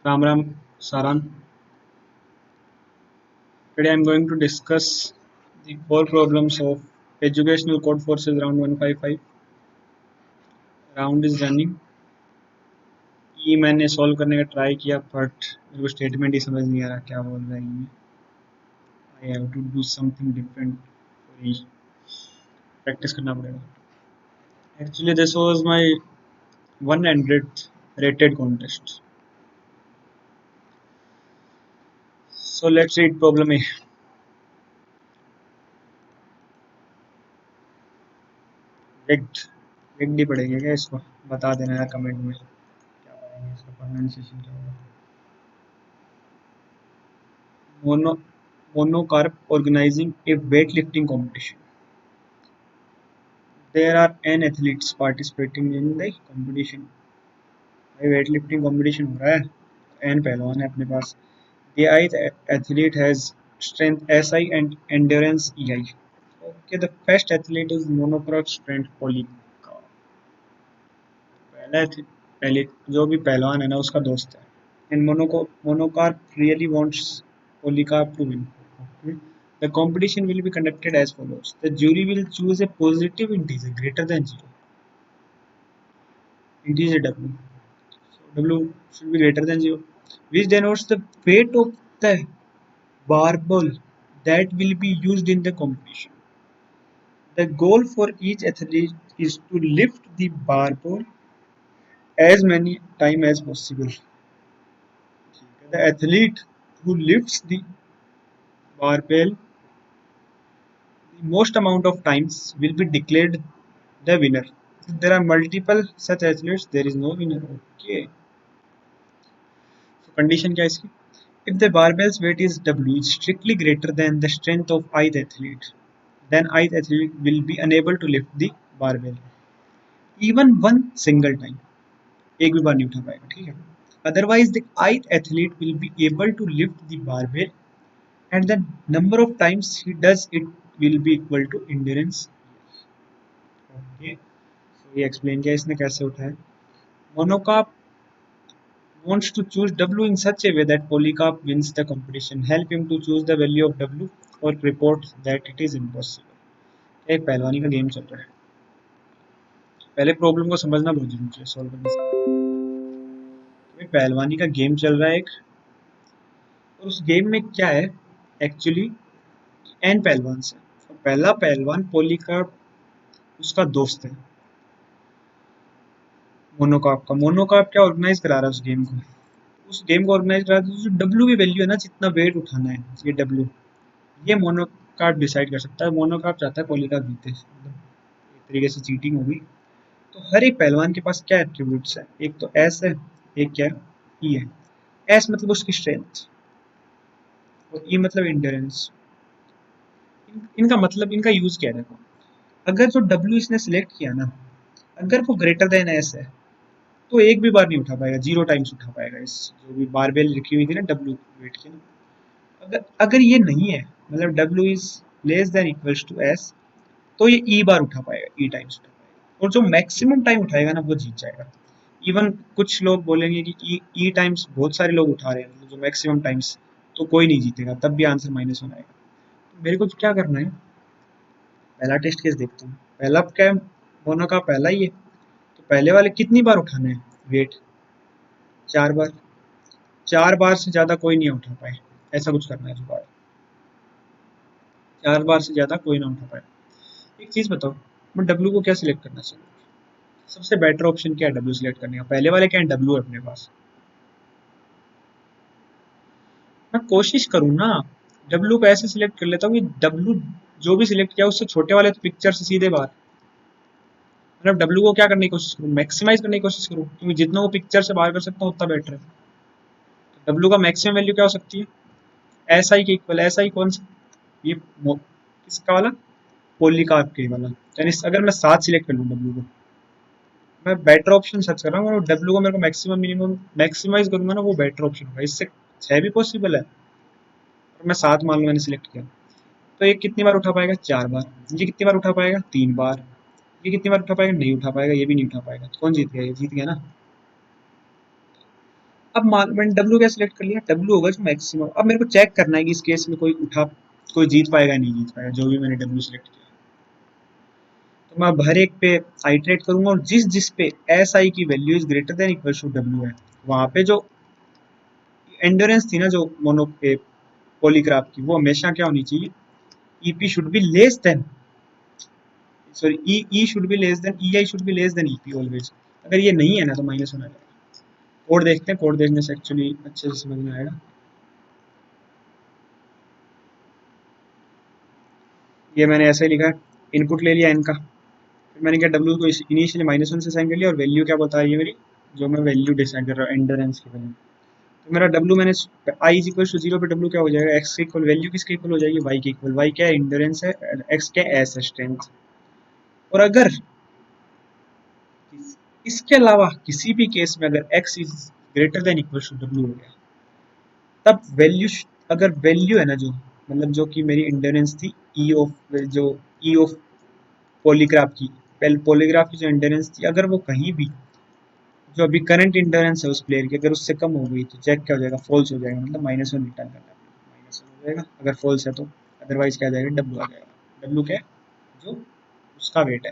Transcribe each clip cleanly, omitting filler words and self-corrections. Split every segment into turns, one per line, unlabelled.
Ram Ram Saran. Today I am going to discuss the 4 problems of Educational Code Forces round 155. Round is running. ये मैंने solve करने का try किया but मेरे को statement ही समझ नहीं आ रहा क्या बोल रहा है ये। I have to do something different for each. Practice करना पड़ेगा। Actually this was my 100th rated contest. So let's read problem A. Rigged rigged ही पढ़ेंगे क्या इसको? बता देना यार कमेंट में क्या पढ़ेंगे इसका प्रोनाउंसिएशन क्या होगा। Mono monocarp organizing a weightlifting competition. There are n athletes participating in the competition. भाई weightlifting competition हो रहा है, n पहलवान है अपने पास। The ith athlete has strength SI and endurance EI. Okay, the first athlete is monocarp strength polycarp. पहले जो भी पहलवान है ना उसका दोस्त है। And monocarp really wants polycarp to win. Okay. The competition will be conducted as follows. The jury will choose a positive integer greater than 0. Integer W. So W should be greater than 0, which denotes the weight of the barbell that will be used in the competition. The goal for each athlete is to lift the barbell as many times as possible. The athlete who lifts the barbell the most amount of times will be declared the winner. If there are multiple such athletes, there is no winner. Okay. So condition क्या है इसकी? If the barbell's weight is W is strictly greater than the strength of ith athlete, then ith athlete will be unable to lift the barbell even one single time. एक भी बार नहीं उठा पाएगा, ठीक है? Otherwise, the ith athlete will be able to lift the barbell, and the number of times he does it will be equal to endurance. Okay. So ये explain किया इसने कैसे उठाया. Monocarp wants to choose W in such a way that Polycarp wins the competition. Help him to choose the value of W or report that it is impossible. एक पहलवानी का game चल रहा है। पहले प्रॉब्लम को समझना बहुत जरूरी है सॉल्व करने से। पहलवानी का गेम चल रहा है एक, और उस गेम में क्या है एक्चुअली एन पहलवान से। पहला पहलवान पोलीकार्प उसका दोस्त है मोनोकार्प का। मोनोकार्प क्या ऑर्गेनाइज करा रहा है उस गेम को ऑर्गेनाइज करा रहा है। जो डब्ल्यू की वैल्यू है ना, जितना वेट उठाना है ये डब्ल्यू, ये मोनोकार्प डिसाइड कर सकता है। मोनोकार्प चाहता है पोलीकार्प जीते, एक तरीके से चीटिंग होगी। तो हर एक पहलवान के पास क्या एट्रीब्यूट्स है, एक तो एस है, एक क्या ई है। एस मतलब उसकी स्ट्रेंथ और ई मतलब इंड्योरेंस। इनका मतलब, इनका यूज क्या है देखो। अगर जो डब्ल्यू इसने सिलेक्ट किया ना, अगर वो ग्रेटर देन एस है तो एक भी बार नहीं उठा पाएगा, 0 टाइम्स उठा पाएगा। इस जो भी बारबेल रखी हुई थी ना डब्ल्यू वेट की ना, अगर अगर ये नहीं है, मतलब W is less than equals to S, तो ये ई बार उठा पाएगा, ई टाइम्स उठा पाएगा। और जो मैक्सिमम टाइम उठाएगा ना वो जीत जाएगा। इवन कुछ लोग बोलेंगे कि ई टाइम्स बहुत सारे लोग उठा रहे हैं, जो मैक्सिमम टाइम्स, तो कोई नहीं जीतेगा, तब भी आंसर -1 आएगा। तो मेरे को क्या करना है, पहला टेस्ट केस देखता हूँ। पहला क्या है, मोनो का पहला ही है, तो पहले वाले कितनी बार उठाना है वेट? 4 बार। 4 बार से ज्यादा कोई नहीं उठा पाए, ऐसा कुछ करना है जुगाड़। 4 बार से ज्यादा कोई ना उठा पाए। एक चीज बताओ, मैं डब्ल्यू को क्या सिलेक्ट करना चाहिए? सबसे बेटर ऑप्शन क्या है डब्ल्यू सिलेक्ट करने का? पहले वाले क्या है, डब्ल्यू है अपने पास। मैं कोशिश करूँ ना डब्ल्यू को ऐसे सिलेक्ट कर लेता हूँ कि डब्ल्यू जो भी सिलेक्ट किया उससे छोटे वाले तो पिक्चर से सीधे बाहर। मतलब डब्ल्यू को क्या करने की कोशिश करूँ, मैक्सिमाइज करने की कोशिश करूँ, क्योंकि जितना वो पिक्चर से बाहर कर सकता हूँ उतना बेटर है। डब्ल्यू का मैक्सिमम वैल्यू क्या हो सकती है? एस आई के इक्वल। एस आई कौन सा? ये किसका वाला? पोलीकार्प के वाला। यानी अगर मैं 7 सिलेक्ट कर लूँ डब्ल्यू को, मैं बेटर ऑप्शन सर्च कर रहा हूँ, और डब्ल्यू को मेरे को मैक्सिमम मिनिमम मैक्सिमाइज करूंगा ना, वो बेटर ऑप्शन होगा। इससे 6 भी पॉसिबल है, और मैं 7 मान लो मैंने सिलेक्ट किया, तो ये कितनी बार उठा पाएगा? 4 बार। ये कितनी बार उठा पाएगा? 3 बार। ये कितनी बार उठा पाएगा? नहीं उठा पाएगा, ये भी नहीं उठा पाएगा। तो कौन जीत गया? ये जीत गया ना। अब मैंने डब्ल्यू क्या सिलेक्ट कर लिया, डब्ल्यू होगा जो मैक्सिमम। अब मेरे को चेक करना है कि इस केस में कोई जीत पाएगा नहीं जीत पाएगा, जो भी मैंने डब्ल्यू सिलेक्ट किया। तो मैं अब हर एक पे आइटरेट करूंगा, और जिस जिस पे एस आई की value is greater than equal to W है, वहां पे जो एंडोरेंस थी ना जो मोनो पे पॉलीग्राफ की, वो हमेशा क्या होनी चाहिए, EP should be less than, sorry E should be less than, E I should be less than EP always. अगर ये नहीं है ना तो माइनस होना चाहिए। कोड देखते हैं, कोड देखने से एक्चुअली अच्छे से समझ में आएगा। ये मैंने ऐसे ही लिखा, इनपुट ले लिया इनका, फिर मैंने क्या डब्ल्यू को इनिशियली -1 से साइन कर लिया, और वैल्यू क्या बता रही है मेरी, जो मैं वैल्यू डिसाइड कर रहा हूँ एंडोरेंस की वैल्यू। तो मेरा डब्ल्यू मैंने आई इज इक्वल टू 0 पे डब्ल्यू क्या हो जाएगा, एक्स के इक्वल, वैल्यू किसके इक्वल हो जाएगी, वाई के इक्वल। वाई क्या है, एंडोरेंस है, एक्स क्या है, एस स्ट्रेंथ। और अगर इसके अलावा किसी भी केस में अगर X is greater than equal to W हो गया, तब वैल्यू, अगर वैल्यू है ना जो, मतलब जो कि मेरी एंडोरेंस थी ई ऑफ, जो ई ऑफ पॉलीग्राफ की, पॉलीग्राफ की जो एंडोरेंस थी, अगर वो कहीं भी, जो अभी करंट इंडोरेंस है उस प्लेयर की, अगर उससे कम हो गई तो चेक क्या हो जाएगा, फॉल्स हो जाएगा, मतलब -1 रिटर्न करना है, -1 हो जाएगा अगर फॉल्स है तो। अदरवाइज क्या आ जाएगा, डब्ल्यू आ जाएगा। डब्ल्यू क्या है, जो उसका वेट है,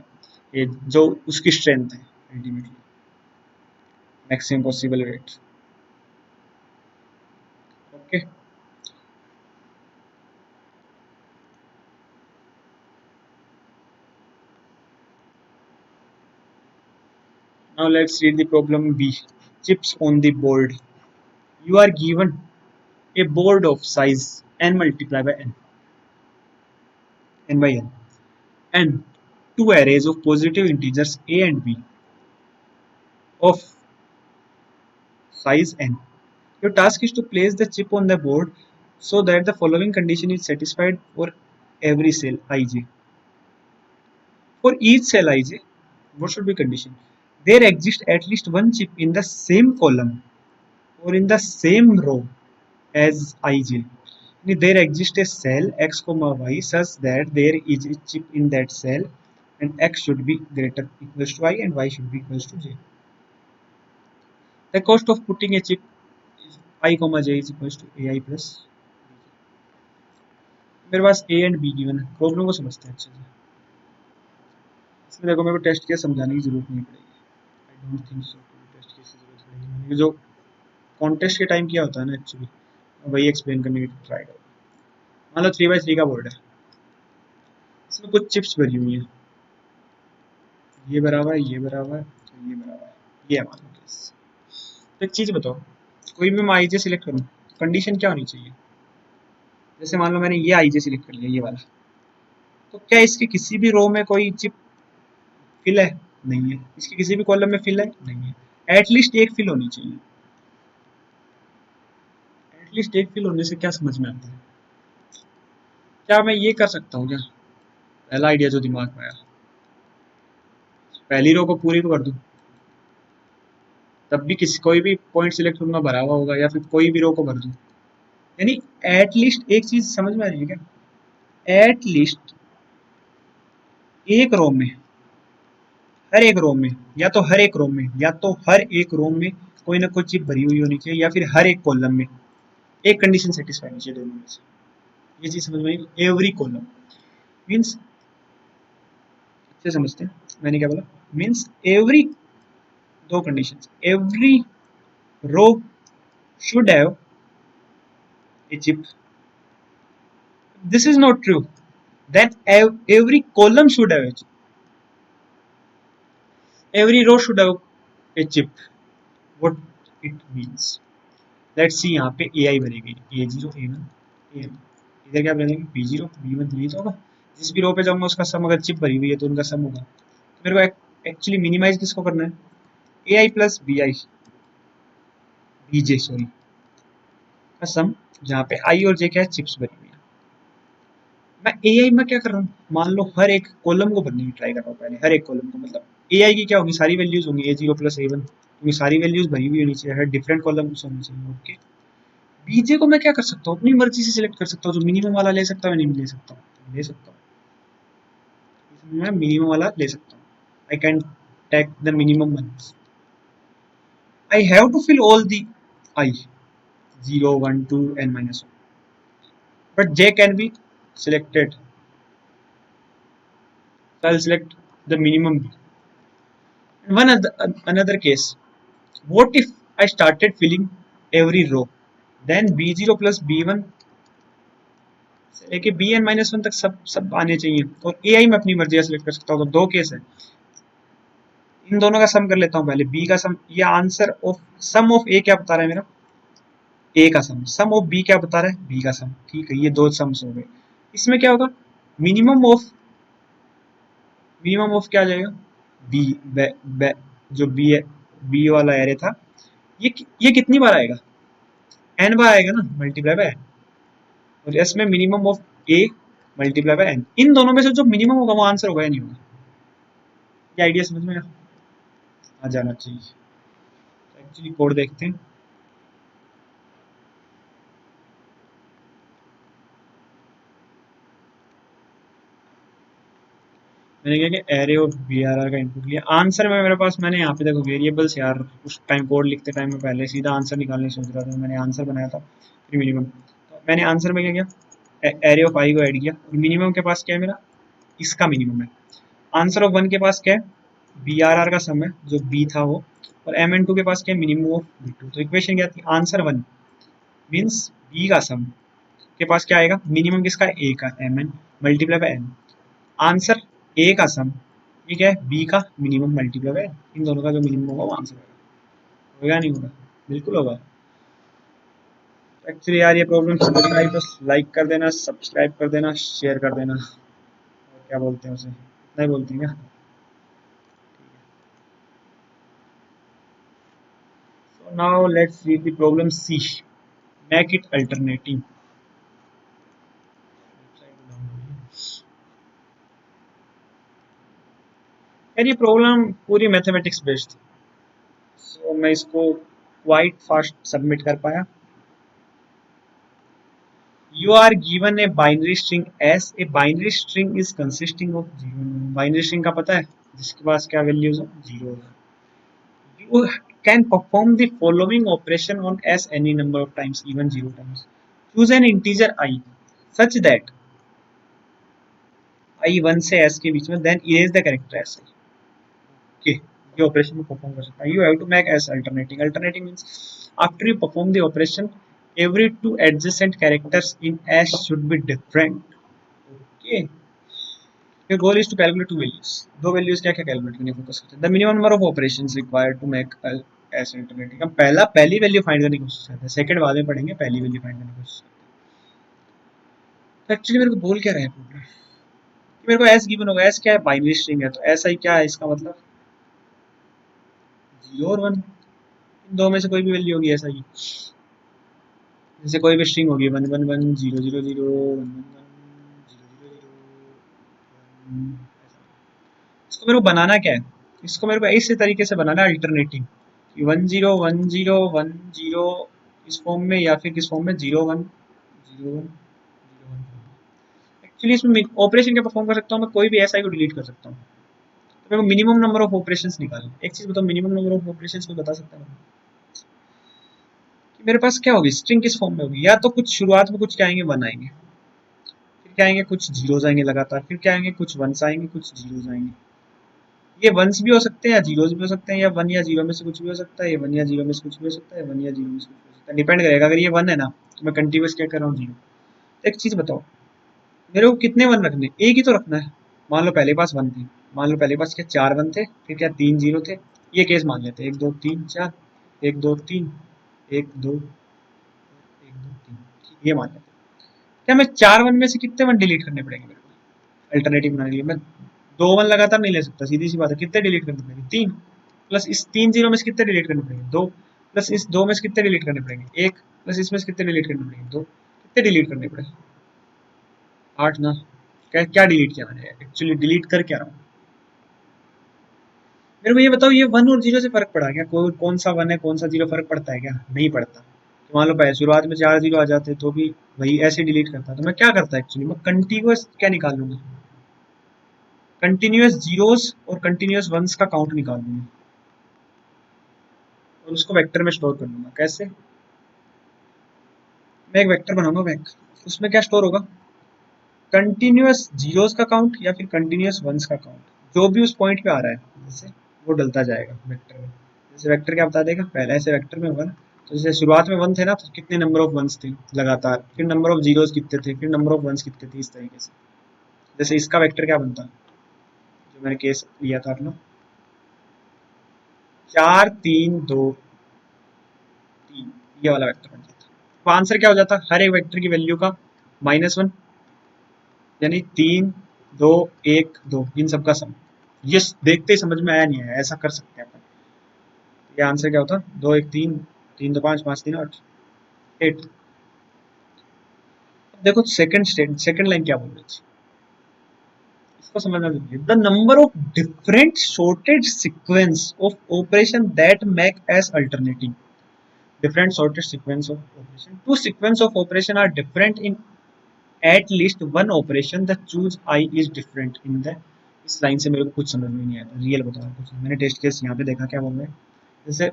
ये जो उसकी स्ट्रेंथ है ultimately, maximum possible weight. Okay, now let's read the problem B. Chips on the board. You are given a board of size n multiplied by n by n, and two arrays of positive integers a and b of size n. Your task is to place the chip on the board so that the following condition is satisfied for every cell ij. For each cell ij, what should be condition? There exists at least one chip in the same column or in the same row as ij. There exists a cell x comma y such that there is a chip in that cell, and x should be greater equals to y and y should be equals to j. The cost of putting a chip is I comma j is equals to ai plus। मेरे पास A and be given है, problem को समझते हैं अच्छे से। इसमें देखो मेरे को टेस्ट केस समझाने की जरूरत नहीं पड़ेगी, I don't think so test case की जरूरत पड़ेगी। मैंने जो कॉन्टेस्ट के टाइम किया होता है ना एक्चुअली, वही एक्सप्लेन करने की ट्राई करो। मान लो 3x3 का बोर्ड है, इसमें कुछ चिप्स भरी हुई हैं, ये बराबर, ये बराबर, ये बराबर, ये है मान लो केस। तो एक चीज बताओ, कोई भी मैं आईजे सिलेक्ट करूँ, कंडीशन क्या होनी चाहिए। जैसे मान लो मैंने ये आईजे सिलेक्ट कर लिया, ये वाला, तो क्या इसके किसी भी रो में कोई चिप फिल है, नहीं है। इसके किसी भी कॉलम में फिल है, नहीं है। एटलीस्ट एक फिल होनी चाहिए। एटलीस्ट एक फिल होने से क्या समझ में आता है, क्या मैं ये कर सकता हूँ क्या, पहला आइडिया जो दिमाग में आया, पहली रो को पूरी को कर दूं, तब भी किसी कोई भी पॉइंट सिलेक्ट करूंगा भरा हुआ होगा, या फिर कोई भी रो को भर दूं। यानी एटलीस्ट एक चीज समझ में आ रही है क्या, एटलीस्ट एक रो में, हर एक रो में, या तो हर एक रो में, या तो हर एक रो में कोई ना कोई चिप भरी हुई होनी चाहिए, या फिर हर एक कॉलम में एक कंडीशन सेटिस्फाई होनी चाहिए, दोनों में से। ये चीज समझ में आई, एवरी कॉलम मीन्स, अच्छे समझते हैं मैंने क्या बोला, मीन्स एवरी, दो condition, every row should have a chip. This is not true. Then every column should have a chip. Every row should have a chip. What it means? Let's see, यहाँ पे ए आई बनेगी, A0 A1 AM, इधर क्या बनेगी, B0 B1, यही तो होगा। जिस भी रो पे जाऊंगा उसका सम अगर चिप भरी हुई है तो उनका सम होगा। तो मेरे को एक्चुअली मिनिमाइज किसको करना है, A I plus B I, BJ sorry, का सम, जहाँ पे आई और जे क्या है, चिप्स भरी हुई है। मैं एआई में क्या कर रहा हूँ, मान लो हर एक कॉलम को भरने की ट्राई कर रहा हूँ पहले, हर एक कॉलम को, मतलब एआई की क्या होगी, सारी वैल्यूज होंगी A0 प्लस A1, क्योंकि सारी वैल्यूज भरी हुई होनी चाहिए, हर डिफरेंट कॉलम होनी चाहिए। ओके, बीजे को मैं क्या कर सकता हूँ, अपनी मर्जी से सिलेक्ट कर सकता हूँ, जो मिनिमम वाला ले सकता हूँ, नहीं ले सकता हूँ, ले सकता हूँ, मैं मिनिमम वाला ले सकता हूँ। I can take the minimum one, I have to fill all the I 0 1 2 n minus 1, but j can be selected. So I'll select the minimum b. And another case, what if I started filling every row, then b0 plus b1 से लेके bn-1 तक सब सब आने चाहिए, और ai मैं अपनी मर्जी से सिलेक्ट कर सकता हूँ। तो दो केस है, इन दोनों का सम कर लेता हूँ पहले। b का सम, ये answer of sum of a क्या बता रहा है मेरा, a का सम ऑफ b क्या बता रहा है, b का सम। ठीक है, ये दो सम्स हो गए। इसमें क्या होगा, मिनिमम ऑफ क्या आ जाएगा, b जो b है, b वाला एरे था, ये कितनी बार आएगा, n बार आएगा ना, मल्टीप्लाई बाय n। और इसमें minimum of a multiply by n, इन दोनों में से जो मिनिमम होगा वो आंसर होगा या नहीं होगा। ये आइडिया समझ में आ जाना चाहिए। एक्चुअली कोड देखते हैं। मैंने क्या किया, array of B R R का इनपुट लिया। आंसर में मेरे पास, मैंने यहाँ पे देखो वेरिएबल्स यार, उस टाइम कोड लिखते टाइम में पहले सीधा आंसर निकालने सोच रहा था, मैंने आंसर बनाया था फिर मिनिमम। तो मैंने आंसर में क्या किया, एरे ऑफ आई को ऐड किया। मिनिमम के पास क्या है मेरा, इसका मिनिमम है। आंसर ऑफ 1 के पास क्या है, बी आर आर का सम है जो बी था वो, और एम एन टू के पास क्या है, मिनिमम ऑफ बी टू। तो इक्वेशन क्या थी, आंसर 1 मीन्स बी का सम के पास क्या आएगा, मिनिमम किसका है, ए का, M N multiply by N. Answer A का सम, ये क्या है, बी का मिनिमम मल्टीप्लाई बाय इन दोनों का जो मिनिमम होगा वो आंसर होगा। होगा नहीं होगा, बिल्कुल होगा। एक्चुअली यार ये प्रॉब्लम समझ में आई तो लाइक कर देना, सब्सक्राइब कर देना, शेयर कर देना, और क्या बोलते हैं उसे, इतना ही बोलते हैं क्या। So now let's read the problem C. Make it alternating. यार ये प्रॉब्लम पूरी मैथमेटिक्स बेस्ड थी, सो मैं इसको क्वाइट फास्ट सबमिट कर पाया। You are given a binary string as a binary string is consisting of 0। Binary string का पता है, जिसके पास क्या वैल्यूज है, 0। You can perform the following operation on s any number of times, even 0 times. Choose an integer I such that I 1 से s के बीच में, then erase the character s। Okay, ये ऑपरेशन में परफॉर्म कर सकता है। You have to make s alternating। Alternating means after you perform the operation, every two adjacent characters in s should be different। Okay, your goal is to calculate two values। दो values क्या क्या calculate करने focus करते हैं। The minimum number of operations required to make s alternating। हम पहली value find करने की कोशिश करते हैं, सेकंड बाद में पढ़ेंगे, पहली वैल्यू फाइंड करने की कोशिश करते हैं। तो एक्चुअली मेरे को बोल क्या रहे हैं प्रॉब्लम, मेरे को s गिवन होगा, s क्या है, बाइनरी स्ट्रिंग है, तो ऐसा ही क्या है इसका मतलब, 0 और 1, इन दो में से कोई भी वैल्यू होगी ऐसा ही। जैसे कोई भी स्ट्रिंग होगी 1 1 1 0 0 0 1 1 1 0 0 0 1। इसको मेरे को बनाना क्या है, इसको मेरे को इस तरीके से बनाना है अल्टरनेटिंग, कि 1 0 1 0 1 0 इस फॉर्म में, या फिर किस फॉर्म में, 0 1 0 1 0 1। एक्चुअली इसमें ऑपरेशन क्या परफॉर्म कर सकता हूँ मैं, कोई भी ऐसा ही को डिलीट कर सकता हूँ। तो मेरे को मिनिमम नंबर ऑफ ऑपरेशंस निकालना। एक चीज बताओ, मिनिमम नंबर ऑफ ऑपरेशंस को बता सकता हूँ कि मेरे पास क्या होगी, स्ट्रिंग किस फॉर्म में होगी, या तो कुछ शुरुआत में कुछ क्या आएंगे, 1 आएंगे, फिर क्या आएंगे, कुछ जीरोज आएंगे लगातार, फिर क्या आएंगे, कुछ वंस आएंगे, कुछ जीरोज आएंगे। ये वंस भी हो सकते हैं या जीरोज भी हो सकते हैं, या 1 या 0 में से कुछ भी हो सकता है, ये 1 या 0 में से कुछ भी हो सकता है, 1 या 0 में से कुछ भी हो सकता है, डिपेंड करेगा। अगर ये 1 है ना, तो मैं कंटिन्यूस क्या कर रहा हूँ, 0। तो एक चीज बताओ, मेरे को कितने 1 रखने, एक ही तो रखना है। मान लो पहले पास 1 थी, मान लो पहले पास क्या 4 1 थे, फिर क्या 3 0 थे। ये केस मान लेते हैं, 1 2 3 4, 1 2 3 1 2 1 2 3, ये मान लेते हैं। क्या मैं 4 1 में से कितने 1 डिलीट करने पड़ेंगे मेरे को अल्टरनेटिव बनाने के लिए। मैं 2 1 लगातार नहीं ले सकता, सीधी सी बात है। कितने डिलीट करने पड़ेंगे, 3, प्लस इस 3 0 में से कितने डिलीट करने पड़ेंगे, 2, प्लस इस 2 में से कितने डिलीट करने पड़ेंगे, 1, प्लस इसमें से कितने डिलीट करने पड़ेंगे, 2। कितने डिलीट करने पड़ेंगे, 8 ना। क्या क्या डिलीट किया मैंने, एक्चुअली डिलीट कर क्या रहा हूँ। मेरे को ये बताओ, ये 1 और 0 से फर्क पड़ा क्या, कौन सा 1 है कौन सा 0 फर्क पड़ता है क्या, नहीं पड़ता। तो मान लो पहले शुरुआत में 4 0 आ जाते तो भी वही ऐसे डिलीट करता। तो मैं क्या करता एक्चुअली, मैं कंटिन्यूस क्या निकाल लूंगा, कंटिन्यूस जीरोस और कंटिन्यूस वंस का काउंट निकाल लूंगा, और उसको वेक्टर में स्टोर कर लूंगा। कैसे, मैं एक वेक्टर बनाऊंगा वैक, उसमें क्या स्टोर होगा, कंटिन्यूअस जीरोस का काउंट या फिर कंटिन्यूअस वंस का काउंट, जो भी उस पॉइंट पे आ रहा है जैसे वो डलता जाएगा वेक्टर में। जैसे वेक्टर क्या बता देगा, पहले ऐसे वेक्टर में होगा ना, तो जैसे शुरुआत में वन थे ना, तो कितने नंबर ऑफ वंस थे लगातार, फिर नंबर ऑफ जीरोस कितने थे, फिर नंबर ऑफ वंस कितने थे, इस तरीके से। जैसे इसका वेक्टर क्या बनता, जो मैंने केस लिया था अपना, 4 3 2 3, ये वाला वेक्टर बन जाता। तो आंसर क्या हो जाता, हर एक वेक्टर की वैल्यू का -1, यानी 3 2 1 2, इन सबका सम। ये देखते ही समझ में आया नहीं है, ऐसा कर सकते हैं अपन। ये आंसर क्या होता, 2 1 3, 3 2 5, 5 3 8, 8। देखो सेकंड स्टेट, सेकंड लाइन क्या बोल रही है, इसको समझना जरूरी है। The number of different sorted sequence of operation that make S alternating, different sorted sequence of operation. Two sequence of operation are different in at least one operation. The choose I is different in the, इस line से मेरे को कुछ समझ में नहीं आया, real बता रहा हूँ कुछ। मैंने टेस्ट केस यहाँ पे देखा क्या बोल रहे हैं, जैसे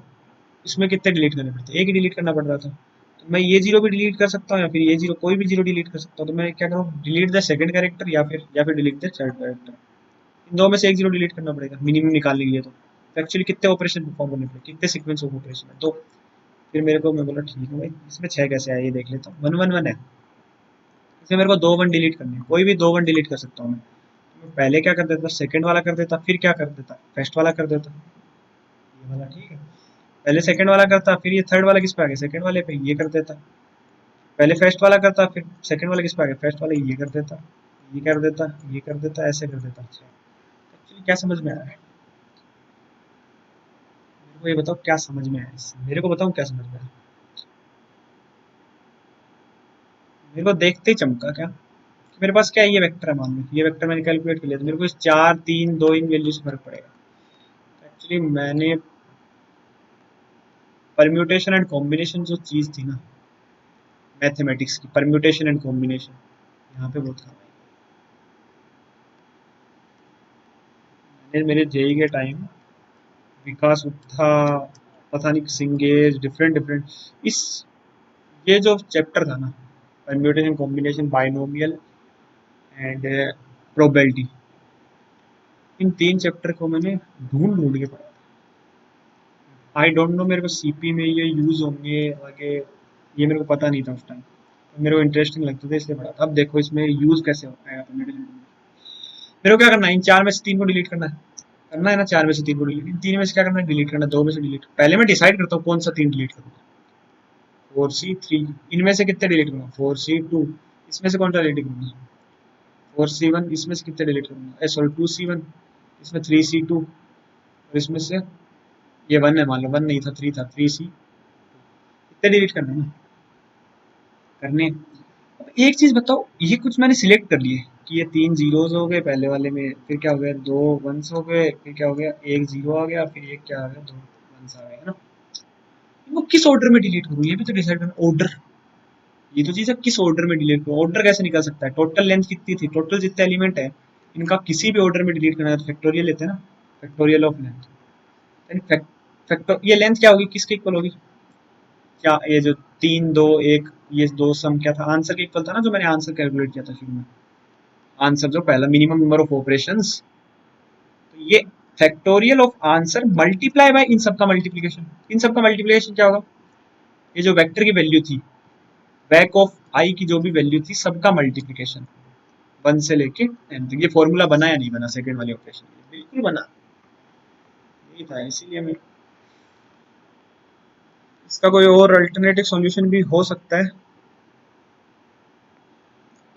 इसमें कितने डिलीट करने पड़ते, एक ही डिलीट करना पड़ रहा था, तो मैं ये जीरो भी डिलीट कर सकता हूँ या फिर ये जीरो, कोई भी जीरो डिलीट कर सकता हूँ। तो मैं क्या करूँ, डिलीट द सेकंड कैरेक्टर या फिर डिलीट द थर्ड कैरेक्टर, इन दो में से एक जीरो डिलीट करना पड़ेगा मिनिमम निकालने के लिए। तो एक्चुअली कितने ऑपरेशन परफॉर्म करने पड़े, कितने सीक्वेंस ऑफ ऑपरेशन है, तो फिर मेरे को, मैं बोला ठीक है भाई, इसमें 6 कैसे आया ये देख लेता हूँ, 1 1 1 है, इसमें मेरे को 2 1 डिलीट करने हैं, कोई भी 2 1 डिलीट कर सकता हूँ मैं। तो मैं पहले क्या कर देता, सेकंड वाला कर देता, फिर क्या कर देता, फर्स्ट वाला कर देता, ये वाला ठीक है। पहले सेकंड वाला करता, फिर ये थर्ड वाला किस पे आ गया, सेकंड वाले पे, ये कर देता। पहले फर्स्ट वाला करता, फिर सेकंड वाला किस पे आ गया, फर्स्ट वाले, ये कर देता, ये कर देता, ये कर देता, ऐसे कर देता। अच्छा एक्चुअली क्या समझ में आ रहा है मेरे को, ये बताओ क्या समझ में आया इससे, मेरे को बताओ क्या समझ में आया, मेरे को देखते ही चमका क्या, मेरे पास क्या है, ये वेक्टर है, मान लो ये वेक्टर मैंने कैलकुलेट कर लिया, तो मेरे को इस 4 3 2 इन वैल्यू से फर्क पड़ेगा। एक्चुअली मैंने परम्यूटेशन एंड कॉम्बिनेशन जो चीज़ थी ना मैथमेटिक्स की, परम्यूटेशन एंड कॉम्बिनेशन, यहाँ पे बहुत काम आई। मैंने मेरे जेई के टाइम विकास गुप्ता, पता नहीं सिंगेज, डिफरेंट डिफरेंट, इस ये जो चैप्टर था ना, permutation combination binomial and probability, in 3 chapter को मैंने ढूंढ ढूंढ के पढ़ा। आई डोंट नो मेरे को सीपी में ये यूज होंगे आगे, ये मेरे को पता नहीं था उस टाइम, तो मेरे को इंटरेस्टिंग लगता था इसलिए पढ़ा था। अब देखो इसमें यूज कैसे होता है परम्यूटेशन, मेरे को क्या करना है, इन 4 में से 3 को डिलीट करना है ना, 4 में से 3 को डिलीट, इन 3 में से क्या करना है, डिलीट करना है, 2 में से डिलीट, पहले मैं डिसाइड करता हूँ कौन सा 3 डिलीट करूँगा, 4C3, इनमें से कितने डिलीट करूँगा, 4C2, इसमें से कौन सा डिलीट करूँगा, 4C1, इसमें से कितने डिलीट करूँगा, सॉरी 2C1, इसमें 3C2, और इसमें से ये 1 है, मान लो 1 नहीं था 3 था, 3C, कितने डिलीट करना है ना, करने। अब एक चीज बताओ, ये कुछ मैंने सिलेक्ट कर लिए कि ये 3 जीरोस हो गए पहले वाले में, फिर क्या हो गया, 2 वंस हो गए, फिर क्या हो गया, एक जीरो आ गया, फिर एक क्या आ गया, 2 वंस आ गए, है ना। इनको किस ऑर्डर में डिलीट करूँ, ये भी तो डिसाइड करना, ऑर्डर, ये तो चीज है, किस ऑर्डर में डिलीट करूँ, ऑर्डर कैसे निकल सकता है, टोटल लेंथ कितनी थी, टोटल जितने एलिमेंट है, इनका किसी भी ऑर्डर में डिलीट करना है तो फैक्टोरियल लेते हैं ना, फैक्टोरियल ऑफ लेंथ, फैक्टर ये लेंथ क्या होगी, किसके इक्वल होगी, क्या ये जो 3 2 1, ये दो सम क्या था, आंसर के इक्वल था ना, जो मैंने आंसर कैलकुलेट किया था शुरू में, आंसर जो पहला मिनिमम नंबर ऑफ ऑपरेशंस, तो ये factorial of answer multiply by इन सब का मल्टीप्लिकेशन, इन सब का मल्टीप्लिकेशन क्या होगा, ये जो वेक्टर की वैल्यू थी, बैक ऑफ आई की जो भी वैल्यू थी, सबका मल्टीप्लिकेशन 1 से लेके n तक। ये फॉर्मूला बना या नहीं बना सेकंड वाले ऑपरेशन के लिए, बिल्कुल बना, यही था, इसीलिए मैं, इसका कोई और अल्टरनेटिव सॉल्यूशन भी हो सकता है,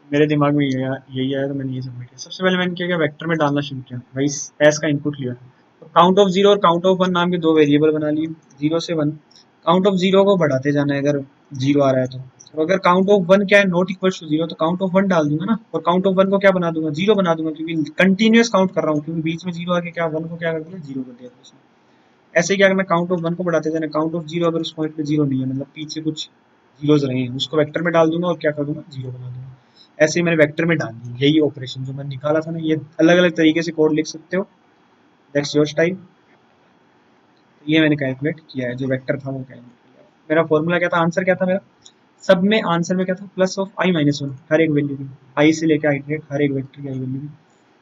मेरे दिमाग में यही आया, तो मैंने ये सबमिट किया। सबसे पहले मैंने क्या किया, वेक्टर में डालना शुरू किया भाई, एस का इनपुट लिया, तो काउंट ऑफ जीरो और काउंट ऑफ वन नाम के 2 वेरिएबल बना लिए, 0 से 1, काउंट ऑफ जीरो को बढ़ाते जाना है अगर जीरो आ रहा है तो अगर काउंट ऑफ वन क्या है, नॉट इक्वल टू जीरो, तो काउंट ऑफ वन डाल दूंगा ना, और काउंट ऑफ वन को क्या बना दूंगा, जीरो बना दूंगा, क्योंकि कंटिन्यूस काउंट कर रहा हूँ, क्योंकि बीच में जीरो आके क्या, वन को क्या कर दिया, जीरो कर दिया उसने। ऐसे ही क्या करना, काउंट ऑफ वन को बढ़ाते जाना, काउंट ऑफ जीरो अगर उस पॉइंट पे जीरो नहीं है, मतलब पीछे कुछ जीरोस रहे हैं, उसको वेक्टर में डाल दूंगा और क्या कर दूंगा, जीरो बना दूंगा। ऐसे ही मैंने वेक्टर में डाल दी, यही ऑपरेशन जो मैंने निकाला था ना, ये अलग अलग तरीके से कोड लिख सकते हो, दैट्स योर स्टाइल। ये मैंने कैलकुलेट किया है, जो वेक्टर था वो कैलकुलेट किया, मेरा फॉर्मूला क्या था, आंसर क्या था मेरा, सब में आंसर में क्या था, plus of I minus one, हर एक वैल्यू की, आई से लेकर आई ट्रेड, हर एक वेक्टर की आई वैल्यू की।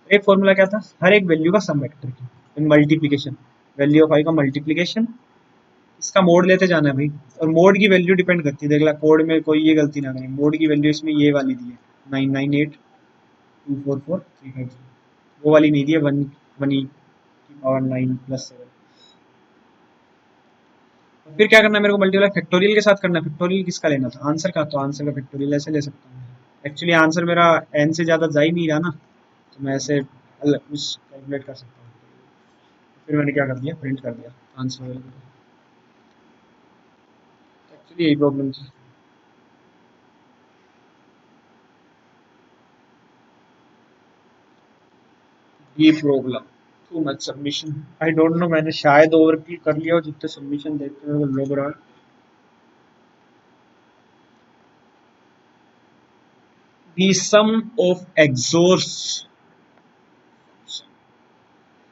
एक फॉर्मूला क्या था, हर एक वैल्यू का सम वेक्टर की, मल्टीप्लीकेशन, वैल्यू ऑफ आई का मल्टीप्लीकेशन, इसका मोड लेते जाना है भाई। और मोड की वैल्यू डिपेंड करती है, देख ला कोड में कोई ये गलती ना करे, मोड की वैल्यू इसमें ये वाली दी है, 998244353, वो वाली नहीं दी है, वन वन ई की पावर 9+7। फिर क्या करना है मेरे को, मल्टीप्लाई फैक्टोरियल के साथ करना है। फैक्टोरियल किसका लेना था, आंसर का, तो आंसर का फैक्टोरियल ऐसे ले सकता हूँ। एक्चुअली आंसर मेरा एन से ज़्यादा जा ही नहीं रहा ना, तो मैं ऐसे अलग कुछ कैलकुलेट कर सकता हूँ। फिर मैंने क्या कर दिया, प्रिंट कर दिया आंसर। एक्चुअली यही प्रॉब्लम थी। ये problem too much submission, I don't know, मैंने शायद ओवर कर लिया, और जितने सबमिशन देखते हैं वो लग रहा है। The sum of exors,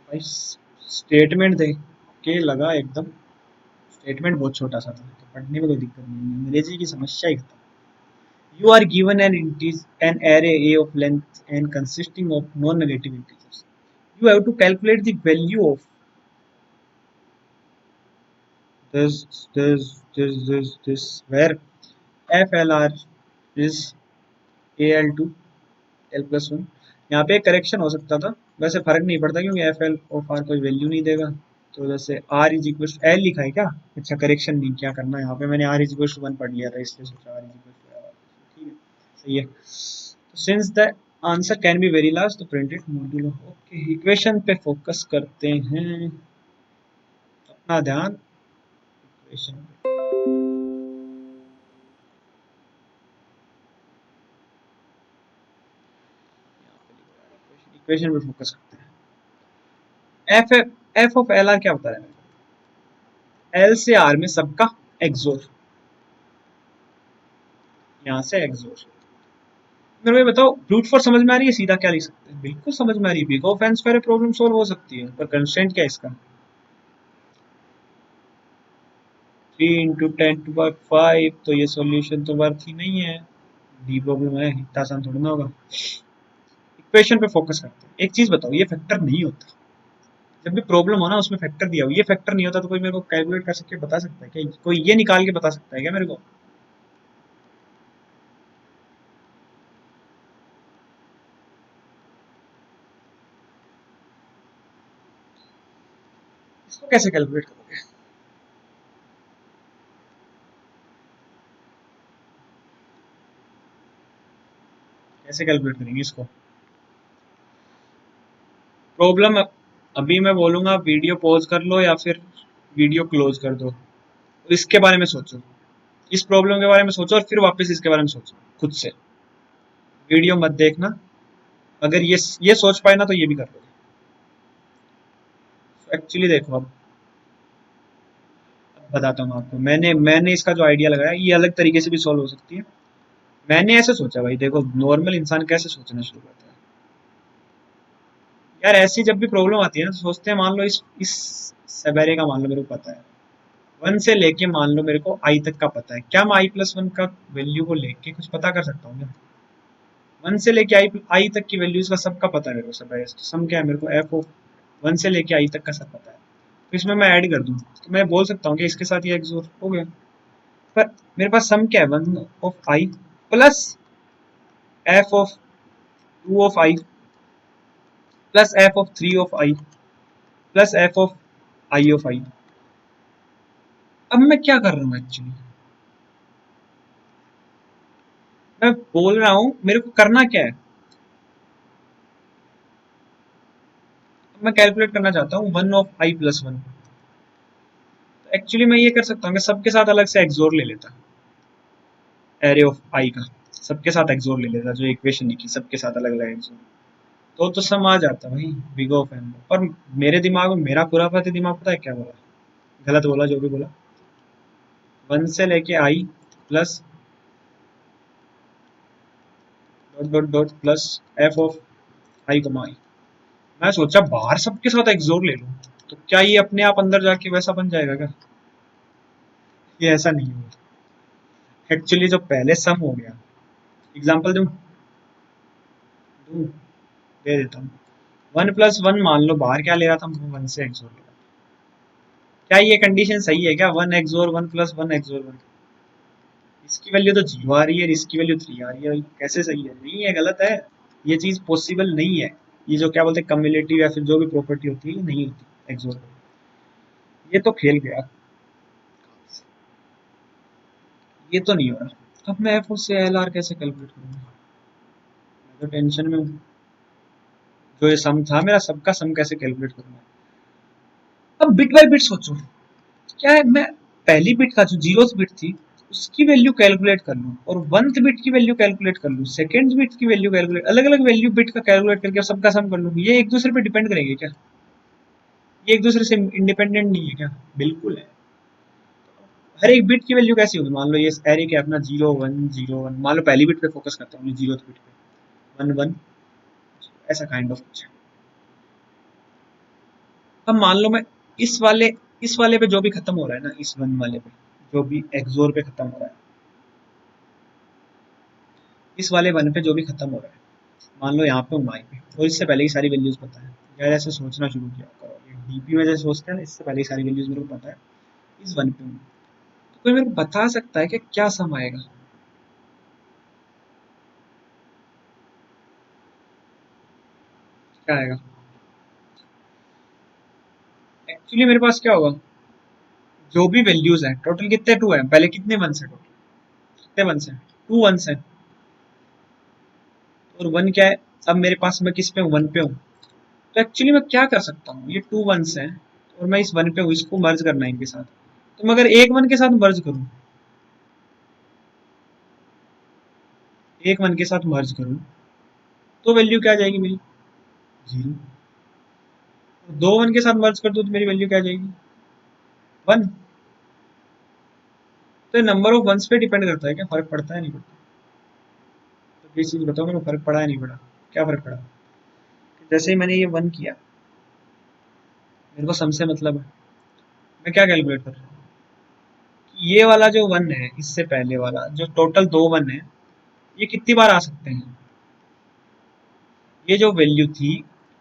भाई स्टेटमेंट देख के लगा एकदम, स्टेटमेंट बहुत छोटा सा था, तो पढ़ने में कोई दिक्कत नहीं है, अंग्रेजी की समस्या ही खत्म। You are given an array A of length and consisting of non-negative integers. You have to calculate the value of this, where FLR is AL to L plus one. यहाँ पे करेक्शन हो सकता था, वैसे फर्क नहीं पड़ता क्योंकि एफ एल ऑफ आर कोई वैल्यू नहीं देगा। तो जैसे आर इज इक्वल एल लिखा है क्या, अच्छा करेक्शन नहीं क्या करना है यहाँ पे, मैंने आर इज इक्वल वन पढ़ लिया था इसलिए सोचा आर इज इक्वल, ठीक है सही है। Since the answer can be very large तो print it modulo. Okay, equation पे फोकस करते हैं, अपना ध्यान इक्वेशन पे, इक्वेशन पे फोकस करते हैं। एफ ऑफ एल आर क्या होता है, एल से आर में सबका एक्सोर, यहाँ से एक्सोर। मेरे को ये बताओ, ब्रूट फोर्स समझ में आ रही है, सीधा क्या लिख सकते हैं, बिल्कुल समझ में आ रही है, big of N square problem solve हो सकती है, पर कंस्ट्रेंट क्या है इसका, 3 × 10⁵, तो ये सॉल्यूशन तो वर्थ ही नहीं है, डी प्रॉब्लम है, इतना आसान थोड़ा ना होगा। इक्वेशन पे फोकस करते हैं। एक चीज बताओ, ये फैक्टर नहीं होता, जब भी प्रॉब्लम हो ना उसमें फैक्टर दिया हो, ये फैक्टर नहीं होता तो कोई मेरे को कैलकुलेट कर सके, बता सकता है क्या, कोई ये निकाल के बता सकता है क्या मेरे को। इसको कैसे कैलकुलेट करोगे, कैसे कैलकुलेट करेंगे इसको। प्रॉब्लम अभी मैं बोलूंगा, वीडियो पॉज कर लो या फिर वीडियो क्लोज कर दो, इसके बारे में सोचो, इस प्रॉब्लम के बारे में सोचो, और फिर वापस इसके बारे में सोचो खुद से, वीडियो मत देखना। अगर ये सोच पाए ना तो ये भी कर लोगे। एक्चुअली देखो, अब बताता हूँ आपको, मैंने मैंने इसका जो आइडिया लगाया, ये अलग तरीके से भी सॉल्व हो सकती है। मैंने ऐसे सोचा भाई, देखो नॉर्मल इंसान कैसे सोचना शुरू करता है यार, ऐसी जब भी प्रॉब्लम आती है ना तो सोचते हैं, मान लो इस सवेरे का मान लो मेरे को पता है, वन से लेके मान लो मेरे को आई तक का पता है, क्या मैं आई प्लस वन का वैल्यू को लेके कुछ पता कर सकता हूँ क्या, वन से लेके आई तक की वैल्यूज का सबका पता है मेरे को, सब है सम क्या है मेरे को, एफ ऑफ वन से लेके आई तक का सब पता है, तो इसमें मैं ऐड कर दूं तो मैं बोल सकता हूँ कि इसके साथ ये एक्सोर हो गया। पर मेरे पास सम क्या है, one of I plus F of two of I plus F of three of I plus F of I of I. अब मैं क्या कर रहा हूँ एक्चुअली, मैं बोल रहा हूँ मेरे को करना क्या है, मैं कैलकुलेट करना चाहता हूँ one of I plus one. Actually मैं ये कर सकता हूँ कि सबके साथ अलग से एक्सोर ले लेता, एरे ऑफ आई का सबके साथ एक्सोर ले लेता, जो इक्वेशन लिखी सबके साथ अलग अलग एक्सोर, तो सम आ जाता भाई, बिग ऑफ एन। पर मेरे दिमाग में, मेरा पूरा पति दिमाग पता है क्या बोला, गलत बोला जो भी बोला, वन से लेके I plus dot dot dot plus F of I comma I. मैं सोचा बाहर सबके साथ एक्सोर ले लूं, तो क्या ये अपने आप अंदर जाके वैसा बन जाएगा क्या, ये ऐसा नहीं होगा। एक्चुअली जो पहले सम हो गया, एग्जाम्पल दूं दूं दे देता हूँ। 1+1 मान लो बाहर क्या ले रहा था, 1 से एक्सोर ले रहा था। क्या ये कंडीशन सही है क्या? 1 एक्सोर 1+1 एक्सोर 1, इसकी वैल्यू तो 0 आ रही है, इसकी वैल्यू 3 आ रही है, कैसे सही है? नहीं है, गलत है। ये चीज पॉसिबल नहीं है। ये जो क्या बोलते हैं कम्युलेटिव या फिर जो भी प्रॉपर्टी होती है, ये नहीं होती एक्सोर में। ये तो खेल गया, ये तो नहीं हो रहा। अब मैं एफ से एल आर कैसे कैलकुलेट करूंगा? मैं तो टेंशन में हूँ। जो ये सम था मेरा, सबका सम कैसे कैलकुलेट करूंगा? अब बिट बाय बिट सोचो, क्या है, मैं पहली बिट का जो जीरोथ बिट थी उसकी वैल्यू कैलकुलेट कर लूं और 1th बिट की वैल्यू कैलकुलेट कर लूं, सेकंड बिट की वैल्यू कैलकुलेट, अलग अलग वैल्यू बिट का कैलकुलेट करके सबका सम कर लूं, ये एक दूसरे पे डिपेंड करेंगे क्या? ये एक दूसरे से इंडिपेंडेंट नहीं है क्या? बिल्कुल है। हर एक बिट की वैल्यू कैसी होगी? मान लो ये एरे के अपना 0 1 0 1, मान लो पहली बिट पे फोकस करता हूँ, जीरोथ बिट पे 1 1, ऐसा काइंड ऑफ कुछ। अब मान लो मैं इस वाले पे जो भी खत्म हो रहा है ना, इस 1 वाले पे जो भी एक्सोर पे खत्म हो रहा है, इस वाले 1 पे जो भी खत्म हो रहा है, मान लो यहाँ पे हूँ y पे, और इससे पहले की सारी वैल्यूज पता है। यार ऐसे सोचना शुरू किया करो, ये डीपी में जैसे सोचते हैं ना, इससे पहले की सारी वैल्यूज मेरे को पता है। इस 1 पे हूँ, तो कोई मेरे को बता सकता है कि क्या सम आएगा? क्या आएगा? एक्चुअली मेरे पास क्या होगा, जो भी वैल्यूज है टोटल कितने 2 है, पहले कितने 1 है टोटल, कितने 1 है? 2 1 है, और 1 क्या है? अब मेरे पास मैं किस पे हूँ? 1 पे हूँ। तो एक्चुअली मैं क्या कर सकता हूँ, ये 2 1 है और मैं इस 1 पे हूँ, इसको मर्ज करना है इनके साथ। तो मैं अगर एक 1 के साथ मर्ज करूँ, एक 1 के साथ मर्ज करूँ, तो वैल्यू क्या आ जाएगी मेरी? 0। दो 1 के साथ मर्ज कर दूँ तो मेरी वैल्यू क्या आ जाएगी? 1। तो नंबर ऑफ वंस पे डिपेंड करता है क्या? फर्क पड़ता है नहीं पड़ता? तो ये चीज बताओ, मेरे को फर्क पड़ा है नहीं पड़ा? क्या फर्क पड़ा? जैसे ही मैंने ये 1 किया, मेरे को सम से मतलब है, मैं क्या कैलकुलेट कर रहा हूँ? ये वाला जो 1 है, इससे पहले वाला जो टोटल 2 1 है, ये कितनी बार आ सकते हैं? ये जो वैल्यू थी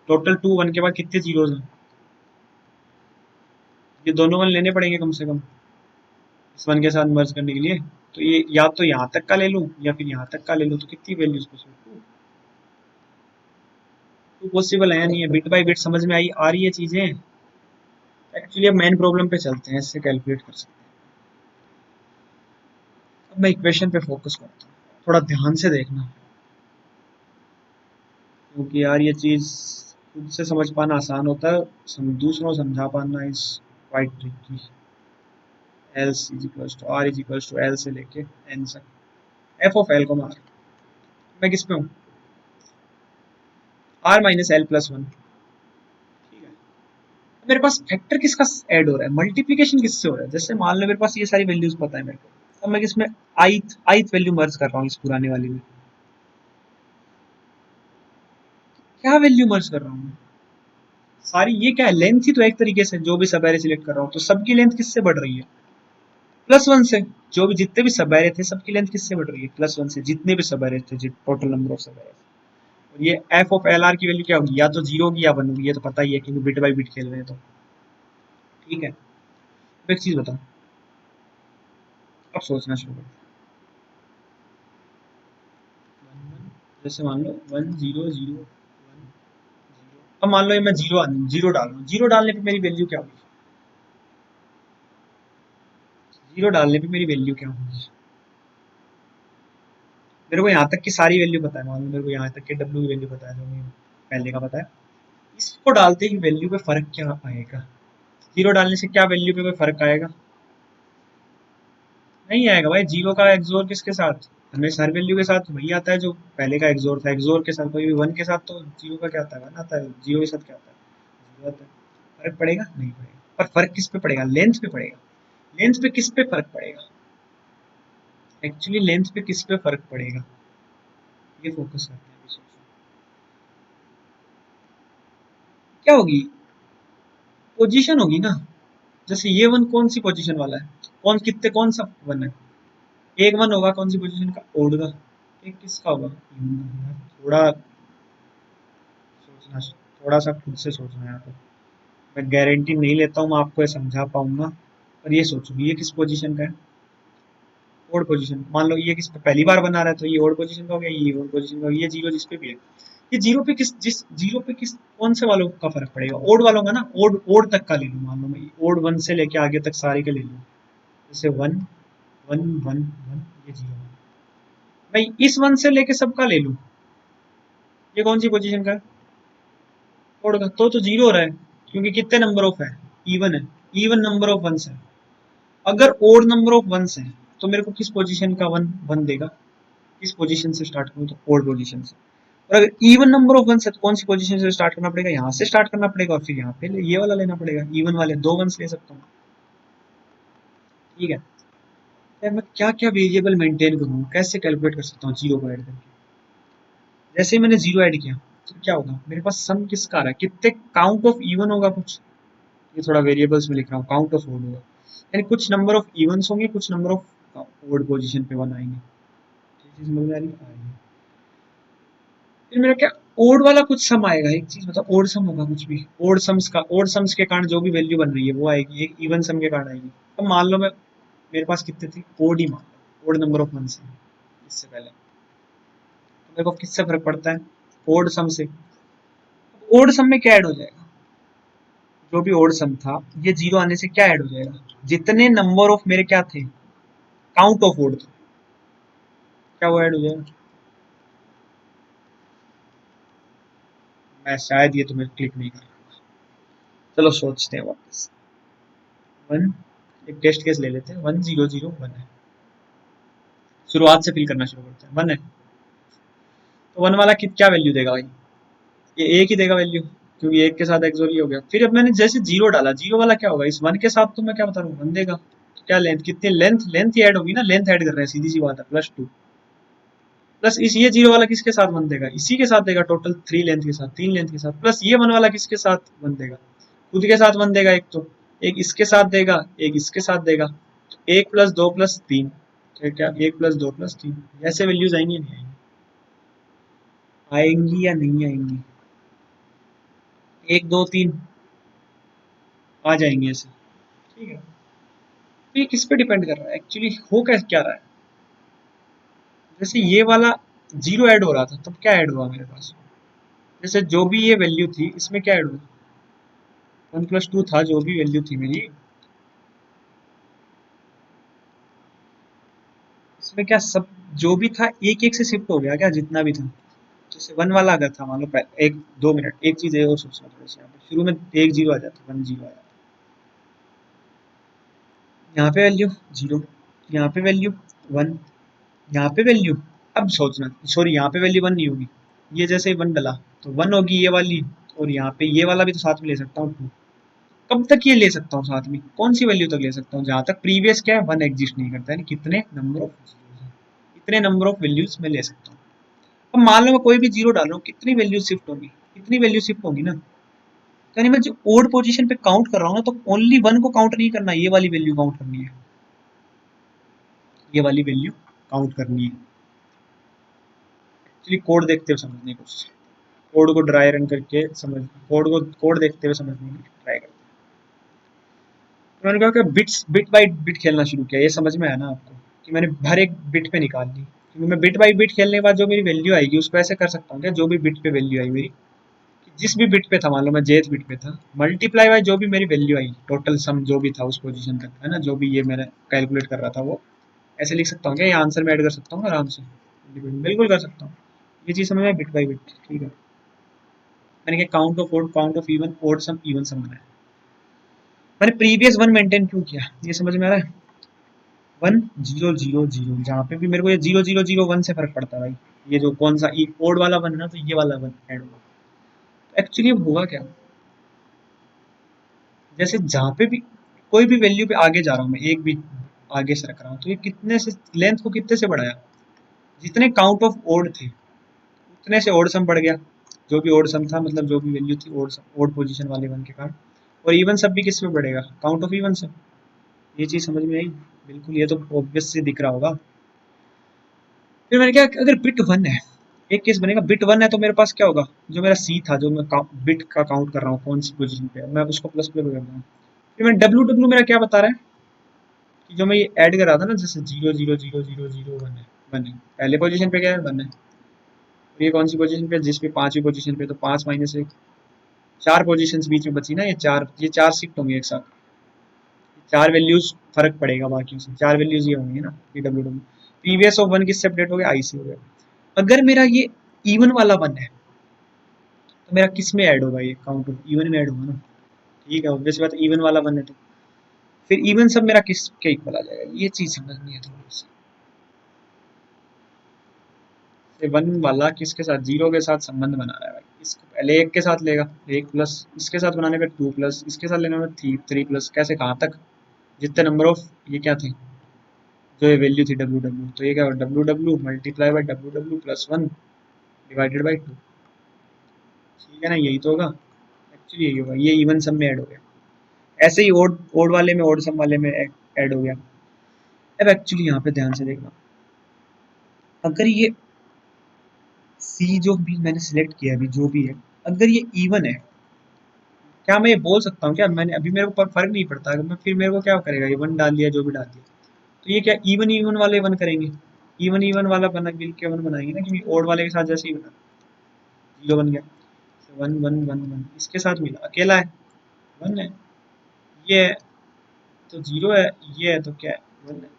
टोटल 2 1 के बाद कितने जीरोज हैं? ये दोनों 1 लेने पड़ेंगे कम से कम इस 1 के साथ मर्ज करने के लिए। तो ये या तो यहाँ तक का ले लूँ या फिर यहाँ तक का ले लूँ, तो कितनी वैल्यूज को? तो पॉसिबल है नहीं है? बिट बाय बिट समझ में आई आ रही है चीजें? एक्चुअली अब मेन प्रॉब्लम पे चलते हैं, इससे कैलकुलेट कर सकते हैं। अब मैं इक्वेशन पे फोकस करता हूँ, थोड़ा ध्यान से देखना, क्योंकि यार ये चीज खुद से समझ पाना आसान होता है, दूसरों को समझा पाना is quite tricky. L is equals to R is equals to L से लेके एन तक, एफ ऑफ एल को मार, मैं किस पे हूँ? R minus L plus one, ठीक है। मेरे पास फैक्टर किसका ऐड हो रहा है, मल्टीप्लीकेशन किससे हो रहा है? जैसे मान लो मेरे पास ये सारी वैल्यूज पता है मेरे को, अब मैं किसमें आईथ आईथ वैल्यू मर्ज कर रहा हूँ इस पुराने वाली में। क्या वैल्यू मर्ज कर रहा हूँ? सारी ये क्या है, लेंथ ही तो एक तरीके से जो भी सब एरे सिलेक्ट कर रहा हूँ, तो सबकी लेंथ किससे बढ़ रही है? +1 से। जो भी जितने भी सब एरे थे सबकी लेंथ किससे बढ़ रही है? +1 से, जितने भी सब एरे थे, टोटल नंबर ऑफ सब एरे। और ये एफ ऑफ एल आर की वैल्यू क्या होगी? या तो 0 होगी या 1 होगी, ये तो पता ही है क्योंकि बिट बाई बिट खेल रहे हैं तो। ठीक है, अब एक चीज बताओ, अब सोचना शुरू करो। जैसे मान लो 1 0 0 1 0, अब मान लो ये मैं जीरो जीरो डाल रहा हूँ, जीरो डालने पे मेरी वैल्यू क्या होगी? जीरो डालने पे मेरी वैल्यू क्या होगी? मेरे को यहाँ तक की सारी वैल्यू पता है, मान लो मेरे को यहाँ तक के डब्ल्यू की वैल्यू पता है, जो मुझे पहले का पता है। इसको डालते ही वैल्यू पे फर्क क्या आएगा? जीरो डालने से क्या वैल्यू पे कोई फर्क आएगा? नहीं आएगा भाई। जीरो का एक्सोर किसके साथ? हमें हर वैल्यू के साथ वही आता है जो पहले का एक्सोर था। एक्सोर के साथ कोई भी 1 के साथ तो जीरो का क्या आता है? 1 आता है। जीरो के साथ क्या आता है? जीरो आता है। फर्क पड़ेगा? नहीं पड़ेगा। पर फर्क किस पे पड़ेगा? लेंथ पे पड़ेगा। लेंथ पे किस पे फर्क पड़ेगा? एक्चुअली लेंथ पे किस पे फर्क पड़ेगा, ये फोकस करते हैं अभी। सोचो क्या होगी? पोजीशन होगी ना। जैसे ये 1 कौन सी पोजीशन वाला है? कौन सा 1 है? एक वन होगा कौन सी पोजीशन का, ओड का। एक किसका होगा, even का। थोड़ा सोचना, थोड़ा सा खुद से सोचना है तो। मैं गारंटी नहीं लेता हूँ मैं आपको ये समझा पाऊंगा, पर ये सोचो ये किस पोजीशन का है, ओड पोजीशन। मान लो ये किस पे पहली बार बना रहा है तो ये ओड पोजीशन का हो गया, ये ओड पोजीशन का हो गया, ये जीरो जिस पे भी है। ये जीरो पे किस, जिस जीरो पे किस कौन से वालों का फर्क पड़ेगा, ओड वालों का ना। ओड ओड तक का ले लूँ, मान लो मैं ओड वन से लेके आगे तक सारे के ले लूँ। जैसे वन वन वन वन, ये जीरो। मैं इस वन से लेके सबका ले लूँ, ये कौन सी पोजीशन का है, ओड का। तो जीरो हो रहा है, क्योंकि कितने नंबर ऑफ है, इवन है, इवन नंबर ऑफ वंस है। अगर ओड नंबर ऑफ वंस है तो मेरे को किस पोजीशन का वन वन देगा, किस पोजीशन से स्टार्ट करूँ, तो ओड पोजीशन से। और अगर इवन नंबर ऑफ वंस है तो कौन सी पोजीशन से स्टार्ट करना पड़ेगा, यहाँ से स्टार्ट करना पड़ेगा, और फिर यहाँ पे ये वाला लेना पड़ेगा, इवन वाले दो वंस ले सकता हूँ। ठीक है, यार मैं क्या क्या वेरिएबल मेंटेन करूँ, कैसे कैलकुलेट कर सकता हूँ जीरो को ऐड करके। जैसे ही मैंने जीरो ऐड किया तो क्या होगा, मेरे पास सम किसका आ रहा है, कितने काउंट ऑफ इवन होगा कुछ, ये थोड़ा वेरिएबल्स में लिख रहा हूँ, काउंट ऑफ ओड होगा, यानी कुछ नंबर ऑफ इवन्स होंगे, कुछ नंबर ऑफ ओड पोजीशन पे वन आएंगे। ये चीज समझ में आ रही है। फिर मेरा क्या, ओड वाला कुछ सम आएगा, एक चीज बताओ, ओड सम होगा कुछ भी, ओड सम्स का, ओड सम्स के कारण जो भी वैल्यू बन रही है वो आएगी, एक इवन सम के कारण आएगी। अब मान लो मैं, मेरे पास कितने थे, ओड ही मान लो, ओड नंबर ऑफ मंथ्स है इससे पहले, तो मेरे को किससे फर्क पड़ता है, ओड सम से। ओड सम में क्या ऐड हो जाएगा, जो भी ओड सम था, ये जीरो आने से क्या ऐड हो जाएगा, जितने नंबर ऑफ मेरे क्या थे, काउंट ऑफ ओड थे, क्या वो ऐड हो जाएगा। मैं शायद ये तुम्हें क्लिक नहीं कर रहा, चलो सोचते हैं वापस। वन, एक टेस्ट केस ले लेते हैं, वन जीरो जीरो वन है, शुरुआत से फिल करना शुरू करते हैं, वन है। तो वन वाला क्या वैल्यू देगा भाई, ये एक ही देगा वैल्यू, क्योंकि एक के साथ एक्सोर ये हो गया। फिर अब मैंने जैसे जीरो डाला, जीरो वाला क्या होगा, इस वन के साथ तो मैं क्या बता रहा हूँ, वन देगा। तो क्या लेंथ, कितनी लेंथ, लेंथ ही ऐड होगी ना, लेंथ ऐड कर रहे हैं, सीधी सी बात है, प्लस टू। प्लस इस ये जीरो वाला किसके साथ वन देगा, इसी के साथ देगा, टोटल थ्री लेंथ के साथ, तीन लेंथ के साथ। प्लस ये वन वाला किसके साथ वन देगा, खुद के साथ वन देगा, एक तो एक इसके साथ देगा, एक इसके साथ देगा, तो एक प्लस दो प्लस तीन, तो क्या एक प्लस दो प्लस तीन, ऐसे वैल्यूज आएंगी नहीं आएंगी, आएंगी या नहीं आएंगी, एक दो तीन आ जाएंगे ऐसे। ठीक है, तो ये किस पे डिपेंड कर रहा है एक्चुअली, हो क्या रहा है। जैसे ये वाला जीरो ऐड हो रहा था तब क्या ऐड हुआ मेरे पास, जैसे जो भी ये वैल्यू थी इसमें क्या ऐड हुआ, वन प्लस टू था जो भी वैल्यू थी मेरी, इसमें क्या सब जो भी था एक एक से शिफ्ट हो गया क्या, जितना भी था। जैसे वन वाला अगर था, मान लो पहले एक दो मिनट एक चीज है और सोचना थोड़ा सा, यहाँ पे शुरू में एक जीरो आ जाता, वन जीरो आ जाता, यहाँ पे वैल्यू जीरो, यहाँ पे वैल्यू वन, यहाँ पे वैल्यू, अब सोचना, सॉरी यहाँ पे वैल्यू वन नहीं होगी, ये जैसे वन डला तो वन होगी ये वाली, और यहाँ पे ये वाला भी तो साथ में ले सकता हूँ टू। कब तक ये ले सकता हूँ साथ में, कौन सी वैल्यू तक ले सकता हूँ, जहां तक प्रीवियस क्या है वन एग्जिस्ट नहीं करता है, कितने नंबर ऑफ, इतने नंबर ऑफ वैल्यूज में ले सकता हूँ। अब मान लो मैं कोई भी जीरो डाल रहा हूँ, कितनी वैल्यू शिफ्ट होगी, कितनी वैल्यू शिफ्ट होगी ना, यानी मैं जो ओड पोजीशन पे काउंट कर रहा हूँ ना, तो ओनली वन को काउंट नहीं करना, ये वाली वैल्यू काउंट करनी है, ये वाली वैल्यू काउंट करनी है। एक्चुअली कोड देखते हुए समझने की कोशिश, कोड को ड्राई रन करके समझ, कोड देखते हुए समझने की ट्राई करते हैं। तो मैंने कहा कि बिट्स, बिट बाई बिट खेलना शुरू किया, ये समझ में आया ना आपको, कि मैंने हर एक बिट पे निकाल ली, क्योंकि मैं बिट बाई बिट खेलने के बाद जो मेरी वैल्यू आएगी उसको ऐसे कर सकता हूँ क्या, जो भी बिट पे वैल्यू आई मेरी, जिस भी बिट पे था, मान लो मैं जेथ बिट पे था, मल्टीप्लाई बाय जो भी मेरी वैल्यू आई, टोटल सम जो भी था उस पोजीशन तक, है ना, जो भी ये मैंने कैलकुलेट कर रहा था वो ऐसे लिख सकता हूँ क्या, ये आंसर में ऐड कर सकता हूँ आराम से, बिल्कुल कर सकता हूँ। ये चीज़ समझ में बिट बाई बिट, ठीक है। मैंने क्या count of odd, count of even, odd sum even sum बनाया, मैंने प्रीवियस वन मेंटेन क्यों किया, ये समझ में आ रहा है। वन जीरो जीरो जीरो, जहाँ पे भी मेरे को ये जीरो जीरो जीरो वन से फर्क पड़ता है भाई, ये जो कौन सा ओड वाला वन है ना, तो ये वाला वन ऐड होगा। एक्चुअली होगा क्या, जैसे जहाँ पे भी कोई भी वैल्यू पे आगे जा रहा हूँ मैं, एक भी आगे से रख रहा हूँ, तो ये कितने से लेंथ को कितने से बढ़ाया, जितने काउंट ऑफ ओड थे उतने से ओड सम बढ़ गया, जो भी ओड सम था मतलब जो भी वैल्यू थी ओड सम, ओड पोजीशन वाले वन के कारण। और इवन सब भी किस में बढ़ेगा, काउंट ऑफ इवन सम। ये चीज समझ में आई, बिल्कुल, ये तो ऑब्वियस से दिख रहा होगा। फिर मैंने क्या, अगर बिट 1 है, एक केस बनेगा बिट 1 है तो मेरे पास क्या होगा, जो मेरा सी था, जो मैं बिट का काउंट कर रहा हूँ कौन सी पोजीशन पे है, मैं उसको प्लस प्लस कर दूंगा। फिर मैं डब्ल्यू डब्ल्यू मेरा क्या बता रहा है कि जो मैं ये ऐड कर रहा था ना, जैसे 0 0 0 0 0 1 है, 1 है, पहले पोजीशन पे क्या है, 1 है। और ये कौन सी पोजीशन पे, जिस पे 5वीं पोजीशन पे, तो 5 माइनस 1, 4 पोजीशंस बीच में बची ना, ये चार शिफ्ट होंगे एक साथ, चार वैल्यूज फर्क पड़ेगा बाकी से, चार वैल्यूज ये होंगी ना, ये डब्ल्यू डब्ल्यू। प्रीवियस ऑफ 1 किससे अपडेट हो गया, आई से हो गया। अगर मेरा ये इवन वाला 1 है तो मेरा किस में ऐड होगा, ये काउंट इवन में ऐड होगा ना, ठीक है, ऑब्वियस बात, इवन वाला 1 है तो फिर इवन सब मेरा किस के इक्वल आ जाएगा, ये चीज समझनी है थोड़ी सी। 1 वाला किसके साथ, 0 के साथ संबंध बना रहा है भाई, इसको पहले 1 के साथ लेगा, 1 प्लस, इसके साथ बनाने पे 2 प्लस, इसके साथ लेने में 3 प्लस, कैसे, कहाँ तक, जितने नंबर ऑफ ये क्या थे, जो ये वैल्यू थी डब्ल्यू डब्ल्यू, तो ये क्या होगा, W W multiply by W W plus 1 divided by 2, ठीक है ना, यही तो होगा, एक्चुअली यही होगा, ये इवन सम में ऐड हो गया। ऐसे ही ओड ओड वाले में, ओड सम वाले में ऐड हो गया। अब एक्चुअली यहाँ पे ध्यान से देखना, अगर ये सी जो भी मैंने सिलेक्ट किया अभी, जो भी है, अगर ये इवन है, क्या मैं ये बोल सकता हूँ क्या, मैंने अभी मेरे को फर्क नहीं पड़ता, अगर मैं फिर मेरे को क्या करेगा, ये 1 डाल दिया, जो भी डाल दिया, तो ये क्या इवन इवन वाले 1 करेंगे, इवन इवन वाला बना मिल के 1 बनाएंगे ना, क्योंकि ओड वाले के साथ जैसे ही बना, 0 बन गया, 1 1 1 1, इसके साथ मिला, अकेला है, 1 है, ये है तो 0 है, ये है तो क्या है, 1 है।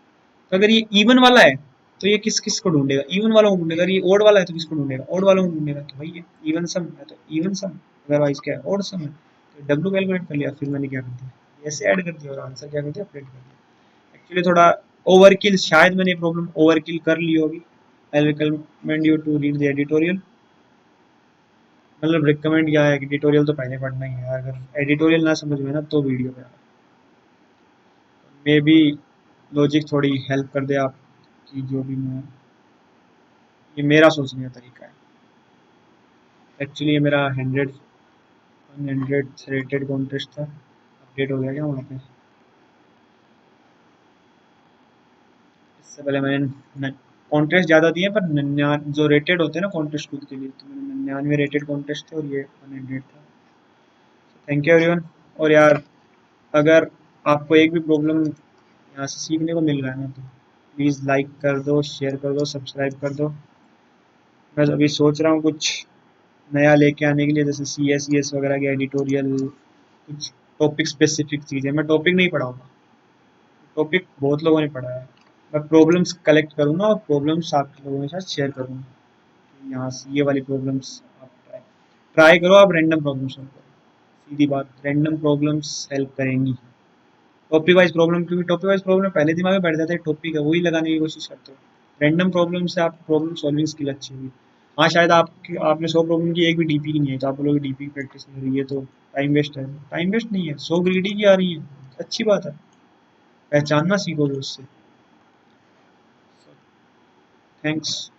तो अगर ये इवन वाला है तो ये किस किस को ढूंढेगा, इवन वाला को ढूंढेगा, अगर ये ओड वाला है तो किसको ढूंढेगा, ओड वाला को ढूंढेगा, तो भाई ये इवन सम है तो इवन सम, अदरवाइज क्या है, ओड सम है, तो डब्ल्यू कैलकुलेट कर लिया, फिर मैंने क्या कर दिया, ऐसे ऐड कर दिया और आंसर क्या कर दिया, अपडेट कर दिया। एक्चुअली थोड़ा ओवरकिल, शायद मैंने प्रॉब्लम ओवरकिल कर ली होगी। I recommend you to read the editorial, मतलब रिकमेंड किया है, एडिटोरियल तो पहले पढ़ना ही है, अगर एडिटोरियल ना समझ में ना तो वीडियो पे मे बी लॉजिक थोड़ी हेल्प कर दे आपकी, जो भी मैं, ये मेरा सोचने का तरीका है। एक्चुअली ये मेरा 100 रेटेड कॉन्टेस्ट था, अपडेट हो गया क्या वहाँ पे, इससे पहले मैंने कॉन्टेस्ट ज़्यादा दिए पर जो रेटेड होते हैं ना कॉन्टेस्ट खुद के लिए, तो मैंने 99 रेटेड कॉन्टेस्ट थे और ये 100 था। Thank you everyone. और यार, अगर आपको एक भी प्रॉब्लम यहाँ से सीखने को मिल रहा है ना, तो प्लीज़ लाइक कर दो, शेयर कर दो, सब्सक्राइब कर दो। मैं अभी सोच रहा हूँ कुछ नया लेके आने के लिए, जैसे सी एस वगैरह के एडिटोरियल, कुछ टॉपिक स्पेसिफिक चीज़ें, मैं टॉपिक नहीं पढ़ाऊँगा, टॉपिक बहुत लोगों ने पढ़ा है, मैं प्रॉब्लम्स कलेक्ट करूँगा और प्रॉब्लम्स आप लोगों के साथ शेयर करूँगा। यहाँ से ये वाली प्रॉब्लम्स आप ट्राई करो, आप रैंडम प्रॉब्लम सॉल्व करो, सीधी बात, रैंडम प्रॉब्लम्स हेल्प करेंगी। टॉपिक वाइज प्रॉब्लम, क्योंकि टॉपिक वाइज प्रॉब्लम पहले दिमाग में बैठ जाता है, टॉपिक है वही लगाने की कोशिश करते हो, रैंडम प्रॉब्लम से आप प्रॉब्लम सॉल्विंग स्किल अच्छी होगी। हाँ, शायद आपने 100 प्रॉब्लम की, एक भी डीपी की नहीं है, तो आप बोलोगे डीपी की प्रैक्टिस नहीं हो रही है तो टाइम वेस्ट है, टाइम वेस्ट नहीं है, 100 ग्रीडी की आ रही है, अच्छी बात है, पहचानना सीखोगे उससे। थैंक्स।